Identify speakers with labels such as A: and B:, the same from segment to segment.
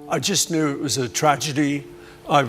A: I just knew it was a tragedy. I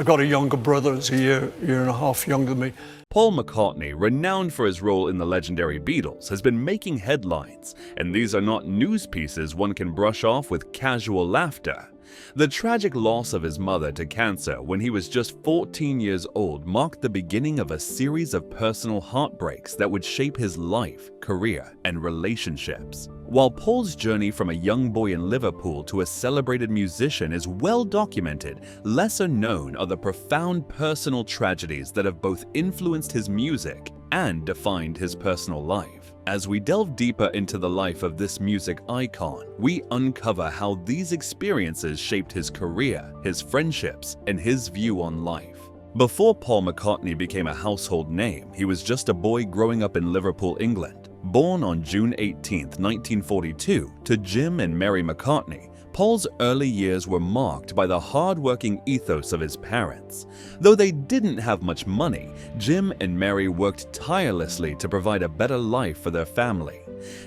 A: got a younger brother, who's a year and a half younger than me.
B: Paul McCartney, renowned for his role in the legendary Beatles, has been making headlines, and these are not news pieces one can brush off with casual laughter. The tragic loss of his mother to cancer when he was just 14 years old marked the beginning of a series of personal heartbreaks that would shape his life, career, and relationships. While Paul's journey from a young boy in Liverpool to a celebrated musician is well documented, lesser known are the profound personal tragedies that have both influenced his music and defined his personal life. As we delve deeper into the life of this music icon, we uncover how these experiences shaped his career, his friendships, and his view on life. Before Paul McCartney became a household name, he was just a boy growing up in Liverpool, England. Born on June 18, 1942, to Jim and Mary McCartney, Paul's early years were marked by the hard-working ethos of his parents. Though they didn't have much money, Jim and Mary worked tirelessly to provide a better life for their family.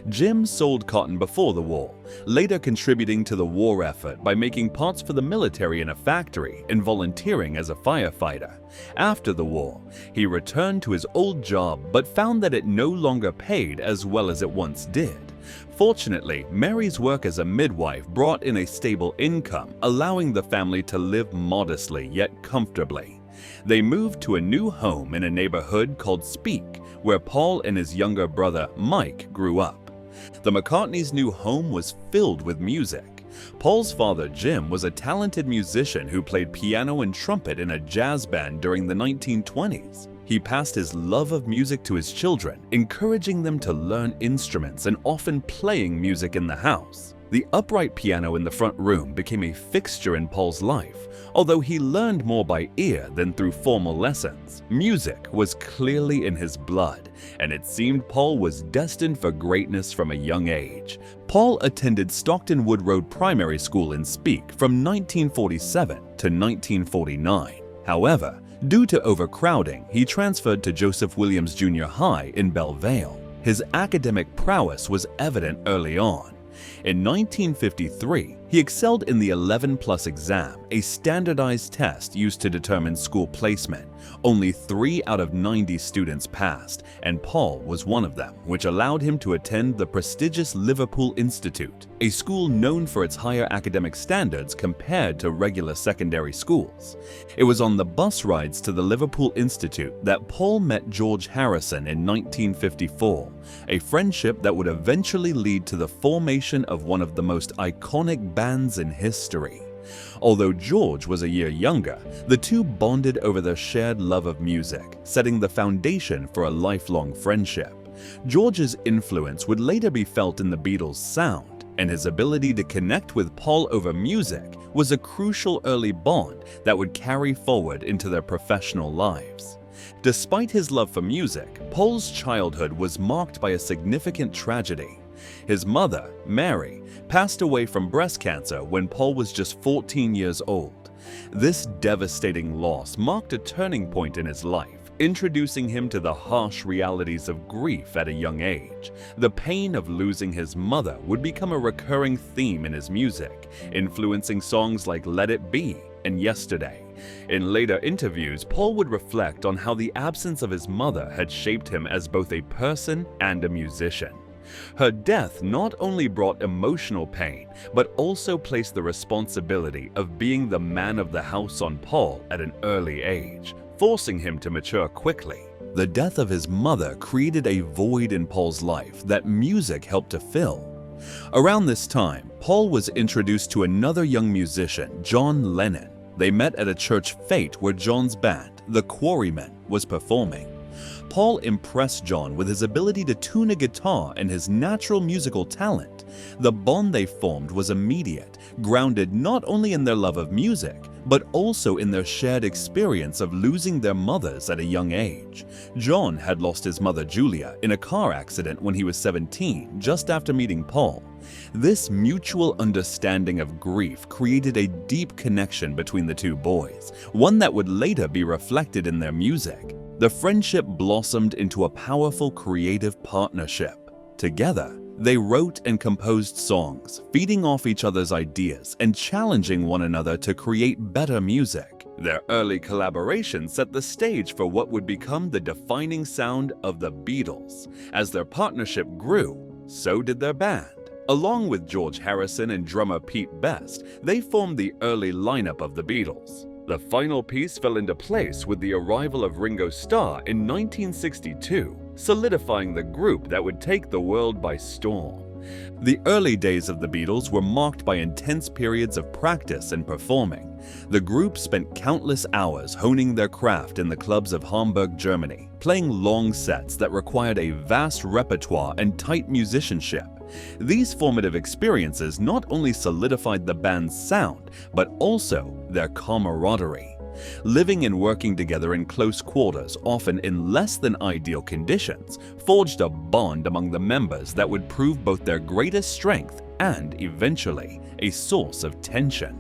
B: Jim sold cotton before the war, later contributing to the war effort by making parts for the military in a factory and volunteering as a firefighter. After the war, he returned to his old job but found that it no longer paid as well as it once did. Fortunately, Mary's work as a midwife brought in a stable income, allowing the family to live modestly yet comfortably. They moved to a new home in a neighborhood called Speke, where Paul and his younger brother Mike grew up. The McCartneys' new home was filled with music. Paul's father, Jim, was a talented musician who played piano and trumpet in a jazz band during the 1920s. He passed his love of music to his children, encouraging them to learn instruments and often playing music in the house. The upright piano in the front room became a fixture in Paul's life, although he learned more by ear than through formal lessons. Music was clearly in his blood, and it seemed Paul was destined for greatness from a young age. Paul attended Stockton Wood Road Primary School in Speke from 1947 to 1949. However, due to overcrowding, he transferred to Joseph Williams Junior High in Belle Vale. His academic prowess was evident early on. In 1953, he excelled in the 11+ exam, a standardized test used to determine school placement. Only 3 out of 90 students passed, and Paul was one of them, which allowed him to attend the prestigious Liverpool Institute, a school known for its higher academic standards compared to regular secondary schools. It was on the bus rides to the Liverpool Institute that Paul met George Harrison in 1954, a friendship that would eventually lead to the formation of one of the most iconic bands in history. Although George was a year younger, the two bonded over their shared love of music, setting the foundation for a lifelong friendship. George's influence would later be felt in the Beatles' sound, and his ability to connect with Paul over music was a crucial early bond that would carry forward into their professional lives. Despite his love for music, Paul's childhood was marked by a significant tragedy. His mother, Mary, passed away from breast cancer when Paul was just 14 years old. This devastating loss marked a turning point in his life, introducing him to the harsh realities of grief at a young age. The pain of losing his mother would become a recurring theme in his music, influencing songs like Let It Be and Yesterday. In later interviews, Paul would reflect on how the absence of his mother had shaped him as both a person and a musician. Her death not only brought emotional pain, but also placed the responsibility of being the man of the house on Paul at an early age, forcing him to mature quickly. The death of his mother created a void in Paul's life that music helped to fill. Around this time, Paul was introduced to another young musician, John Lennon. They met at a church fete where John's band, the Quarrymen, was performing. Paul impressed John with his ability to tune a guitar and his natural musical talent. The bond they formed was immediate, grounded not only in their love of music, but also in their shared experience of losing their mothers at a young age. John had lost his mother Julia in a car accident when he was 17, just after meeting Paul. This mutual understanding of grief created a deep connection between the two boys, one that would later be reflected in their music. The friendship blossomed into a powerful creative partnership. Together, They wrote and composed songs, feeding off each other's ideas and challenging one another to create better music. Their early collaboration set the stage for what would become the defining sound of the Beatles. As their partnership grew, so did their band. Along with George Harrison and drummer Pete Best, they formed the early lineup of the Beatles. The final piece fell into place with the arrival of Ringo Starr in 1962, solidifying the group that would take the world by storm. The early days of the Beatles were marked by intense periods of practice and performing. The group spent countless hours honing their craft in the clubs of Hamburg, Germany, playing long sets that required a vast repertoire and tight musicianship. These formative experiences not only solidified the band's sound, but also their camaraderie. Living and working together in close quarters, often in less than ideal conditions, forged a bond among the members that would prove both their greatest strength and, eventually, a source of tension.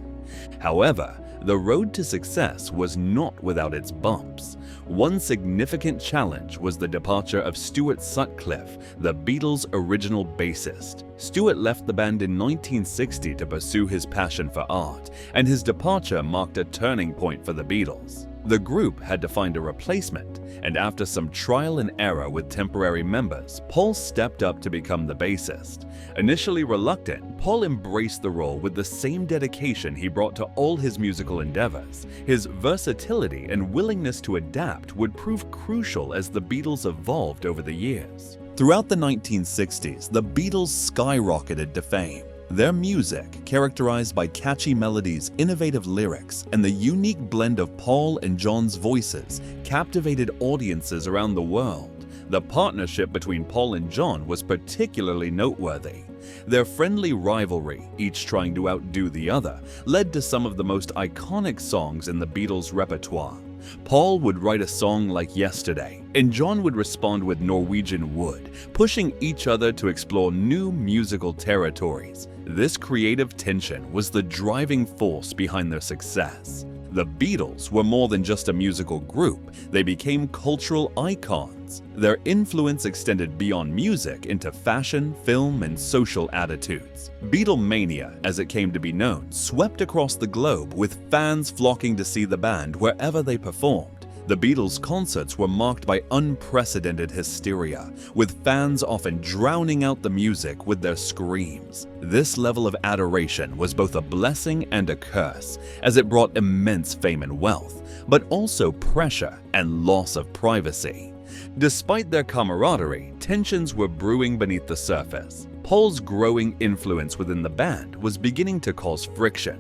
B: However, the road to success was not without its bumps. One significant challenge was the departure of Stuart Sutcliffe, the Beatles' original bassist. Stuart left the band in 1960 to pursue his passion for art, and his departure marked a turning point for the Beatles. The group had to find a replacement, and after some trial and error with temporary members, Paul stepped up to become the bassist. Initially reluctant, Paul embraced the role with the same dedication he brought to all his musical endeavors. His versatility and willingness to adapt would prove crucial as the Beatles evolved over the years. Throughout the 1960s, the Beatles skyrocketed to fame. Their music, characterized by catchy melodies, innovative lyrics, and the unique blend of Paul and John's voices, captivated audiences around the world. The partnership between Paul and John was particularly noteworthy. Their friendly rivalry, each trying to outdo the other, led to some of the most iconic songs in the Beatles' repertoire. Paul would write a song like Yesterday, and John would respond with Norwegian Wood, pushing each other to explore new musical territories. This creative tension was the driving force behind their success. The Beatles were more than just a musical group, they became cultural icons. Their influence extended beyond music into fashion, film, and social attitudes. Beatlemania, as it came to be known, swept across the globe, with fans flocking to see the band wherever they performed. The Beatles' concerts were marked by unprecedented hysteria, with fans often drowning out the music with their screams. This level of adoration was both a blessing and a curse, as it brought immense fame and wealth, but also pressure and loss of privacy. Despite their camaraderie, tensions were brewing beneath the surface. Paul's growing influence within the band was beginning to cause friction.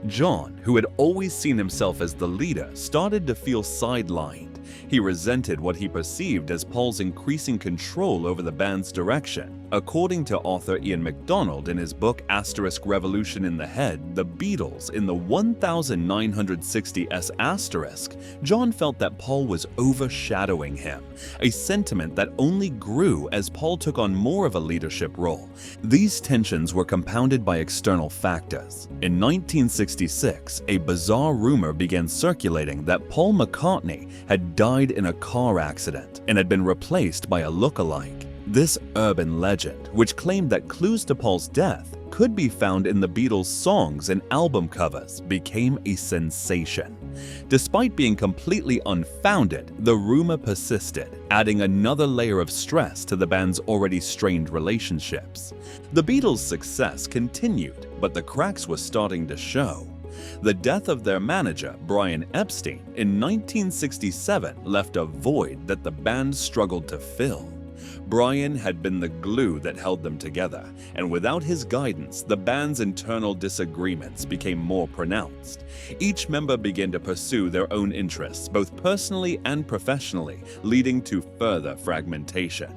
B: John, who had always seen himself as the leader, started to feel sidelined. He resented what he perceived as Paul's increasing control over the band's direction. According to author Ian MacDonald in his book *Revolution in the Head, The Beatles in the 1960s*, John felt that Paul was overshadowing him, a sentiment that only grew as Paul took on more of a leadership role. These tensions were compounded by external factors. In 1966, a bizarre rumor began circulating that Paul McCartney had died in a car accident and had been replaced by a look-alike. This urban legend, which claimed that clues to Paul's death could be found in the Beatles' songs and album covers, became a sensation. Despite being completely unfounded, the rumor persisted, adding another layer of stress to the band's already strained relationships. The Beatles' success continued, but the cracks were starting to show. The death of their manager, Brian Epstein, in 1967 left a void that the band struggled to fill. Brian had been the glue that held them together, and without his guidance, the band's internal disagreements became more pronounced. Each member began to pursue their own interests, both personally and professionally, leading to further fragmentation.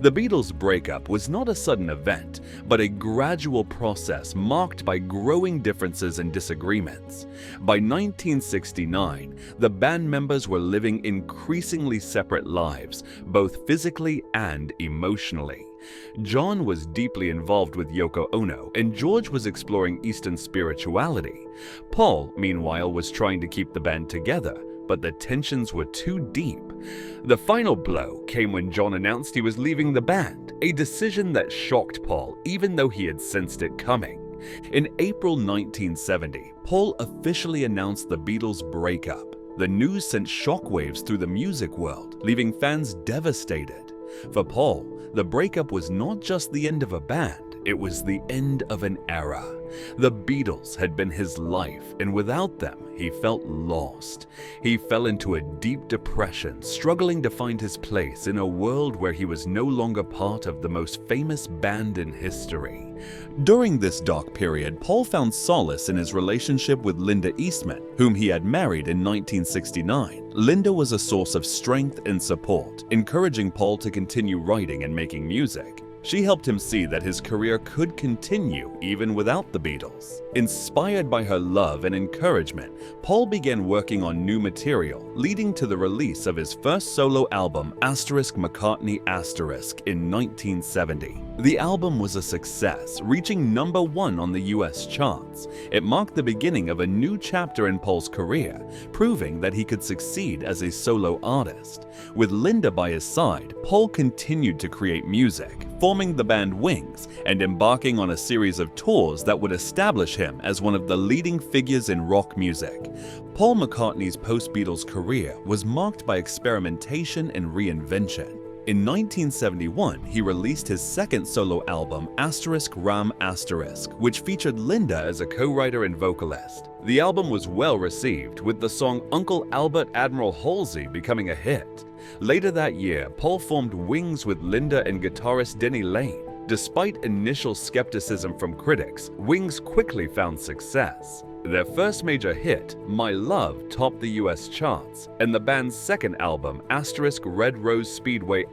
B: The Beatles' breakup was not a sudden event, but a gradual process marked by growing differences and disagreements. By 1969, the band members were living increasingly separate lives, both physically and emotionally. John was deeply involved with Yoko Ono, and George was exploring Eastern spirituality. Paul, meanwhile, was trying to keep the band together, but the tensions were too deep. The final blow came when John announced he was leaving the band, a decision that shocked Paul even though he had sensed it coming. In April 1970, Paul officially announced the Beatles' breakup. The news sent shockwaves through the music world, leaving fans devastated. For Paul, the breakup was not just the end of a band, it was the end of an era. The Beatles had been his life, and without them, he felt lost. He fell into a deep depression, struggling to find his place in a world where he was no longer part of the most famous band in history. During this dark period, Paul found solace in his relationship with Linda Eastman, whom he had married in 1969. Linda was a source of strength and support, encouraging Paul to continue writing and making music. She helped him see that his career could continue even without the Beatles. Inspired by her love and encouragement, Paul began working on new material, leading to the release of his first solo album, McCartney in 1970. The album was a success, reaching #1 on the US charts. It marked the beginning of a new chapter in Paul's career, proving that he could succeed as a solo artist. With Linda by his side, Paul continued to create music, forming the band Wings and embarking on a series of tours that would establish him as one of the leading figures in rock music. Paul McCartney's post-Beatles career was marked by experimentation and reinvention. In 1971, he released his second solo album, *Ram*, which featured Linda as a co-writer and vocalist. The album was well received, with the song Uncle Albert Admiral Halsey becoming a hit. Later that year, Paul formed Wings with Linda and guitarist Denny Laine. Despite initial skepticism from critics, Wings quickly found success. Their first major hit, My Love, topped the US charts, and the band's second album, *Red Rose Speedway*,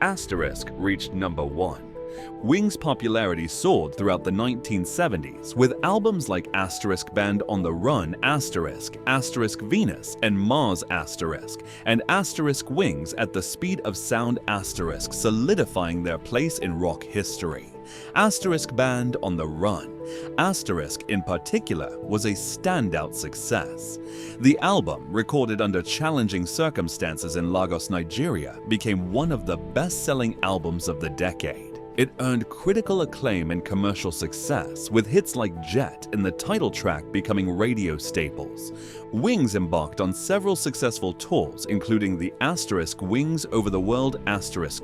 B: reached #1. Wings' popularity soared throughout the 1970s, with albums like *Band on the Run*, *Venus*, and Mars*, and *Wings at the Speed of Sound*, solidifying their place in rock history. *Band on the Run*, in particular, was a standout success. The album, recorded under challenging circumstances in Lagos, Nigeria, became one of the best-selling albums of the decade. It earned critical acclaim and commercial success, with hits like Jet and the title track becoming radio staples. Wings embarked on several successful tours, including the *Wings Over the World*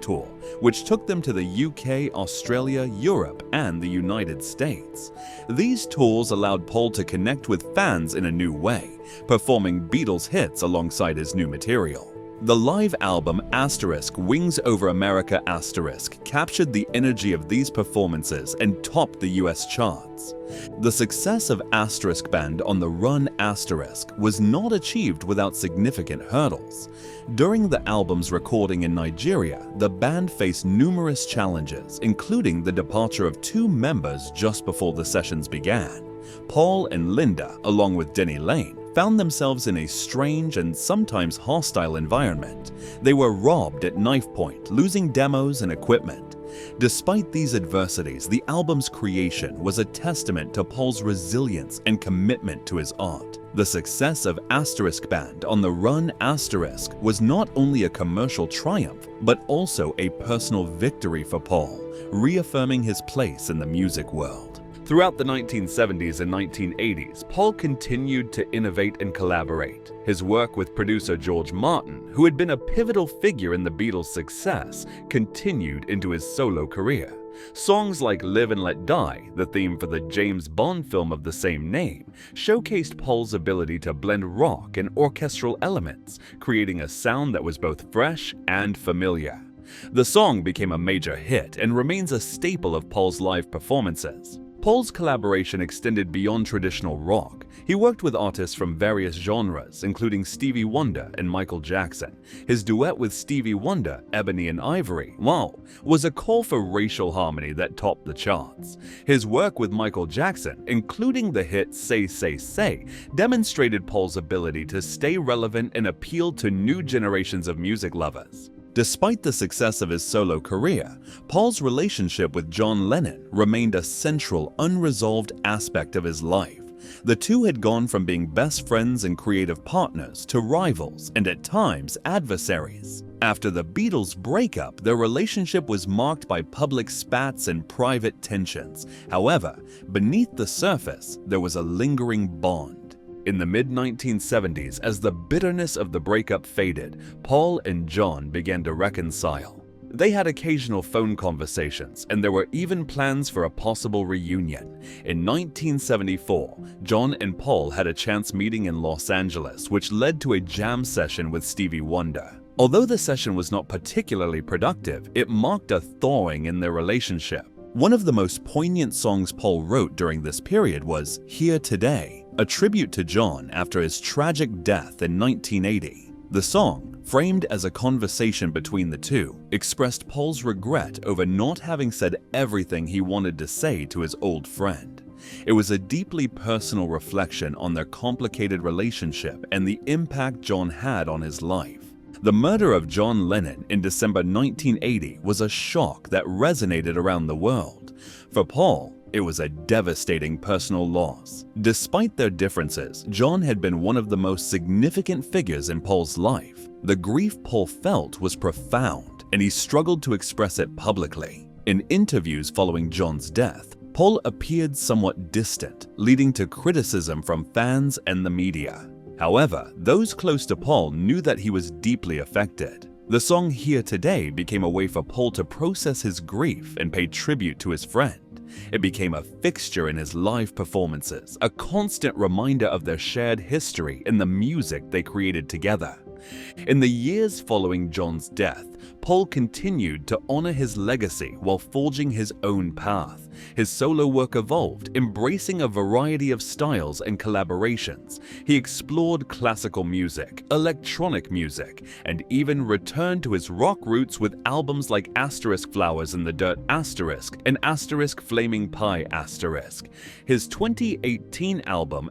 B: tour, which took them to the UK, Australia, Europe, and the United States. These tours allowed Paul to connect with fans in a new way, performing Beatles hits alongside his new material. The live album *Wings Over America* captured the energy of these performances and topped the US charts. The success of *Band on the Run* was not achieved without significant hurdles. During the album's recording in Nigeria, the band faced numerous challenges, including the departure of 2 members just before the sessions began. Paul and Linda, along with Denny Laine, found themselves in a strange and sometimes hostile environment. They were robbed at knife point, losing demos and equipment. Despite these adversities, the album's creation was a testament to Paul's resilience and commitment to his art. The success of *Band on the Run* was not only a commercial triumph, but also a personal victory for Paul, reaffirming his place in the music world. Throughout the 1970s and 1980s, Paul continued to innovate and collaborate. His work with producer George Martin, who had been a pivotal figure in the Beatles' success, continued into his solo career. Songs like Live and Let Die, the theme for the James Bond film of the same name, showcased Paul's ability to blend rock and orchestral elements, creating a sound that was both fresh and familiar. The song became a major hit and remains a staple of Paul's live performances. Paul's collaboration extended beyond traditional rock. He worked with artists from various genres, including Stevie Wonder and Michael Jackson. His duet with Stevie Wonder, Ebony and Ivory, was a call for racial harmony that topped the charts. His work with Michael Jackson, including the hit Say Say Say, demonstrated Paul's ability to stay relevant and appeal to new generations of music lovers. Despite the success of his solo career, Paul's relationship with John Lennon remained a central, unresolved aspect of his life. The two had gone from being best friends and creative partners to rivals and at times adversaries. After the Beatles' breakup, their relationship was marked by public spats and private tensions. However, beneath the surface, there was a lingering bond. In the mid-1970s, as the bitterness of the breakup faded, Paul and John began to reconcile. They had occasional phone conversations, and there were even plans for a possible reunion. In 1974, John and Paul had a chance meeting in Los Angeles, which led to a jam session with Stevie Wonder. Although the session was not particularly productive, it marked a thawing in their relationship. One of the most poignant songs Paul wrote during this period was "Here Today," a tribute to John after his tragic death in 1980. The song, framed as a conversation between the two, expressed Paul's regret over not having said everything he wanted to say to his old friend. It was a deeply personal reflection on their complicated relationship and the impact John had on his life. The murder of John Lennon in December 1980 was a shock that resonated around the world. For Paul, it was a devastating personal loss. Despite their differences, John had been one of the most significant figures in Paul's life. The grief Paul felt was profound, and he struggled to express it publicly. In interviews following John's death, Paul appeared somewhat distant, leading to criticism from fans and the media. However, those close to Paul knew that he was deeply affected. The song "Here Today" became a way for Paul to process his grief and pay tribute to his friend. It became a fixture in his live performances, a constant reminder of their shared history and the music they created together. In the years following John's death, Paul continued to honor his legacy while forging his own path. His solo work evolved, embracing a variety of styles and collaborations. He explored classical music, electronic music, and even returned to his rock roots with albums like *Flowers in the Dirt* and *Flaming Pie*. His 2018 album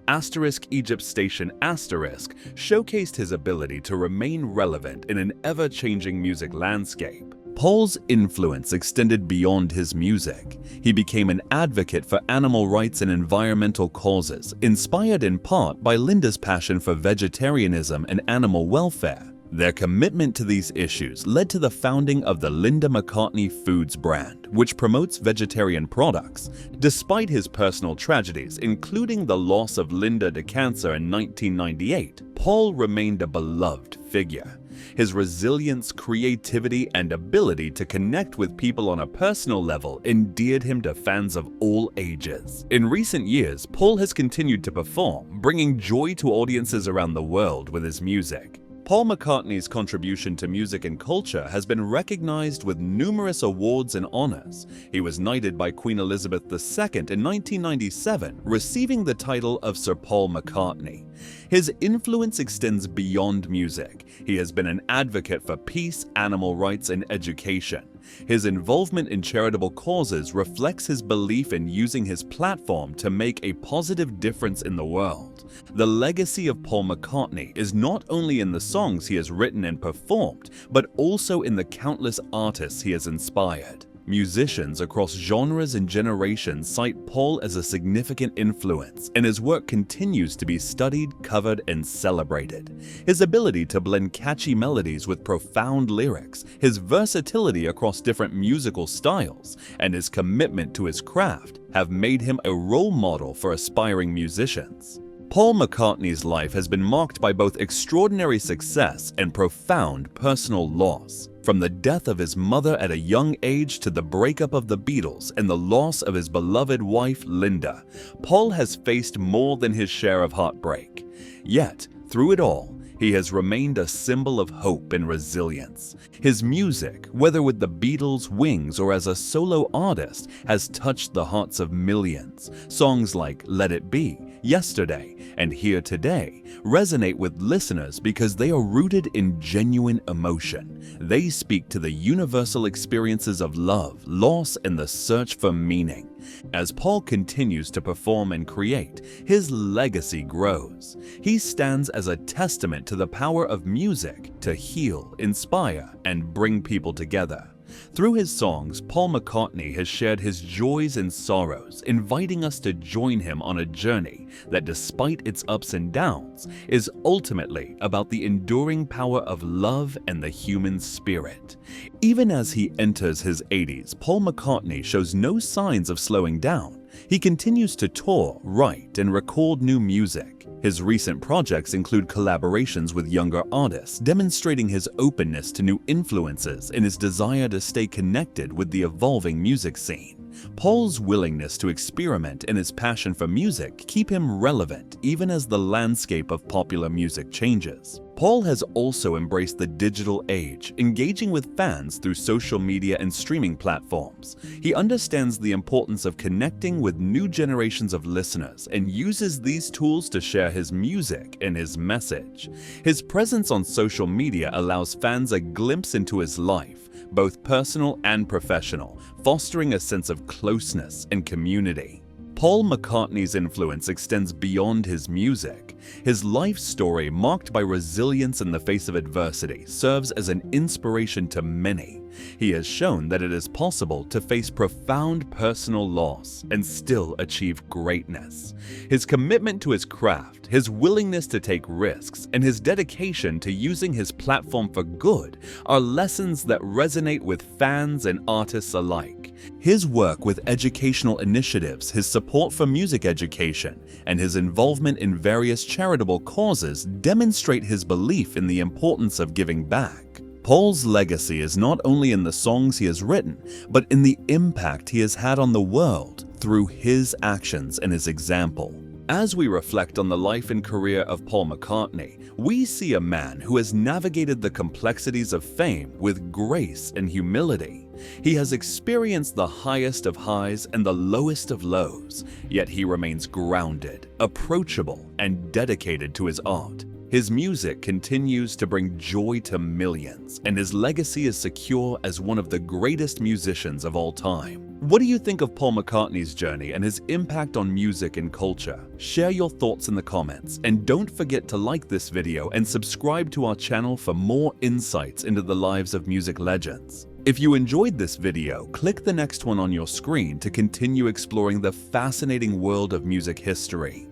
B: *Egypt Station* showcased his ability to remain relevant in an ever-changing music landscape. Paul's influence extended beyond his music. He became an advocate for animal rights and environmental causes, inspired in part by Linda's passion for vegetarianism and animal welfare. Their commitment to these issues led to the founding of the Linda McCartney Foods brand, which promotes vegetarian products. Despite his personal tragedies, including the loss of Linda to cancer in 1998, Paul remained a beloved figure. His resilience, creativity, and ability to connect with people on a personal level endeared him to fans of all ages. In recent years, Paul has continued to perform, bringing joy to audiences around the world with his music. Paul McCartney's contribution to music and culture has been recognized with numerous awards and honors. He was knighted by Queen Elizabeth II in 1997, receiving the title of Sir Paul McCartney. His influence extends beyond music. He has been an advocate for peace, animal rights, and education. His involvement in charitable causes reflects his belief in using his platform to make a positive difference in the world. The legacy of Paul McCartney is not only in the songs he has written and performed, but also in the countless artists he has inspired. Musicians across genres and generations cite Paul as a significant influence, and his work continues to be studied, covered, and celebrated. His ability to blend catchy melodies with profound lyrics, his versatility across different musical styles, and his commitment to his craft have made him a role model for aspiring musicians. Paul McCartney's life has been marked by both extraordinary success and profound personal loss. From the death of his mother at a young age to the breakup of the Beatles and the loss of his beloved wife, Linda, Paul has faced more than his share of heartbreak. Yet, through it all, he has remained a symbol of hope and resilience. His music, whether with the Beatles, Wings, or as a solo artist, has touched the hearts of millions. Songs like Let It Be, Yesterday, and Here Today resonate with listeners because they are rooted in genuine emotion. They speak to the universal experiences of love, loss, and the search for meaning. As Paul continues to perform and create, his legacy grows. He stands as a testament to the power of music to heal, inspire, and bring people together. Through his songs, Paul McCartney has shared his joys and sorrows, inviting us to join him on a journey that, despite its ups and downs, is ultimately about the enduring power of love and the human spirit. Even as he enters his 80s, Paul McCartney shows no signs of slowing down. He continues to tour, write, and record new music. His recent projects include collaborations with younger artists, demonstrating his openness to new influences and his desire to stay connected with the evolving music scene. Paul's willingness to experiment and his passion for music keep him relevant even as the landscape of popular music changes. Paul has also embraced the digital age, engaging with fans through social media and streaming platforms. He understands the importance of connecting with new generations of listeners and uses these tools to share his music and his message. His presence on social media allows fans a glimpse into his life, both personal and professional, fostering a sense of closeness and community. Paul McCartney's influence extends beyond his music. His life story, marked by resilience in the face of adversity, serves as an inspiration to many. He has shown that it is possible to face profound personal loss and still achieve greatness. His commitment to his craft, his willingness to take risks, and his dedication to using his platform for good are lessons that resonate with fans and artists alike. His work with educational initiatives, his support for music education, and his involvement in various charitable causes demonstrate his belief in the importance of giving back. Paul's legacy is not only in the songs he has written, but in the impact he has had on the world through his actions and his example. As we reflect on the life and career of Paul McCartney, we see a man who has navigated the complexities of fame with grace and humility. He has experienced the highest of highs and the lowest of lows, yet he remains grounded, approachable, and dedicated to his art. His music continues to bring joy to millions, and his legacy is secure as one of the greatest musicians of all time. What do you think of Paul McCartney's journey and his impact on music and culture? Share your thoughts in the comments, and don't forget to like this video and subscribe to our channel for more insights into the lives of music legends. If you enjoyed this video, click the next one on your screen to continue exploring the fascinating world of music history.